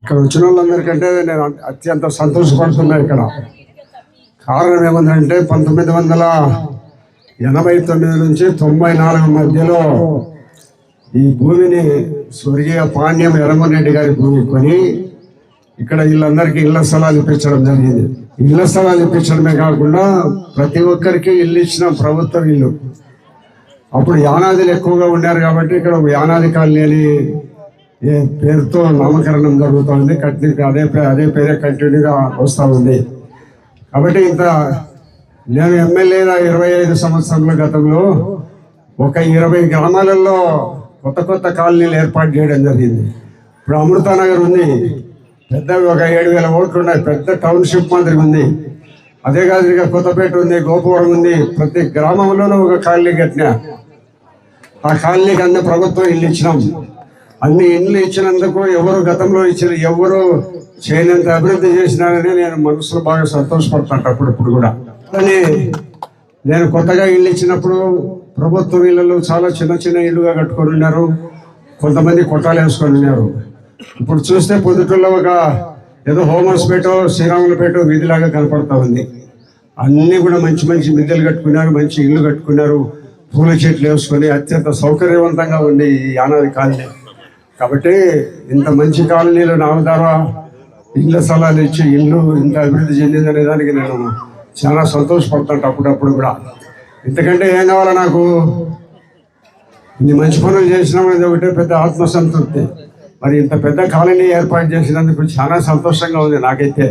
ఇక్కడ వచ్చిన వాళ్ళందరికంటే నేను అత్యంత సంతోషపడుతున్నా. ఇక్కడ కారణం ఏమందంటే 1989 నుంచి 94 మధ్యలో ఈ భూమిని స్వర్గీయ పాండ్యం ఎర్రమరెడ్డి గారి భూమి కొని ఇక్కడ వీళ్ళందరికీ ఇళ్ల స్థలాలు ఇప్పించడం జరిగింది. ఇళ్ల స్థలాలు ఇప్పించడమే కాకుండా ప్రతి ఒక్కరికి ఇల్లు ఇచ్చిన ప్రభుత్వం ఇల్లు. అప్పుడు యానాదులు ఎక్కువగా ఉన్నారు కాబట్టి ఇక్కడ యానాది కాలనీ పేరుతో నామకరణం జరుగుతుంది. అదే పేరే కంటిన్యూగా వస్తూ ఉంది. కాబట్టి నేను ఎమ్మెల్యేగా 25 సంవత్సరాల గతంలో ఒక 20 గ్రామాలలో కొత్త కాలనీలు ఏర్పాటు చేయడం జరిగింది. ఇప్పుడు అమృతానగర్ ఉంది, పెద్ద ఒక 7,000 ఓట్లు ఉన్నాయి, పెద్ద టౌన్షిప్ మాదిరి ఉంది. అదే కాదు ఇక కొత్తపేట ఉంది, గోపురం ఉంది. ప్రతి గ్రామంలోనూ ఒక కాలనీ కట్టినా. ఆ కాలనీకి అన్ని ప్రభుత్వం ఇల్లు ఇచ్చినాం. అన్ని ఇండ్లు ఇచ్చినందుకు ఎవరు గతంలో ఇచ్చిన ఎవరు చేయనంత అభివృద్ధి చేసినారని నేను మనసులో బాగా సంతోషపడుతుంట. అప్పుడు కూడా కానీ నేను కొత్తగా ఇల్లు ఇచ్చినప్పుడు ప్రభుత్వ ఇళ్ళలో చాలా చిన్న ఇల్లుగా కట్టుకొని ఉన్నారు, కొంతమంది కొట్టాలు వేసుకొని ఉన్నారు. ఇప్పుడు చూస్తే పొద్దుటూరులో ఒక ఏదో హోమర్స్పేట శ్రీరాములపేట వీధిలాగా కనపడతా ఉంది. అన్నీ కూడా మంచి మిద్దెలు కట్టుకున్నారు, మంచి ఇల్లు కట్టుకున్నారు, పూల చెట్లు వేసుకొని అత్యంత సౌకర్యవంతంగా ఉంది ఈ యానాది కాలనీ. కాబట్టి ఇంత మంచి కాలనీలో నా ద్వారా ఇళ్ళ స్థలాలు ఇచ్చి ఇల్లు ఇంత అభివృద్ధి చెందిందనే దానికి నేను చాలా సంతోషపడుతుంటా. అప్పుడప్పుడు కూడా ఇంతకంటే ఏం కావాలా నాకు? ఇన్ని మంచి పనులు చేసినామనేది ఒకటే పెద్ద ఆత్మసంతృప్తి. మరి ఇంత పెద్ద కాలనీ ఏర్పాటు చేసినందుకు చాలా సంతోషంగా ఉంది నాకైతే.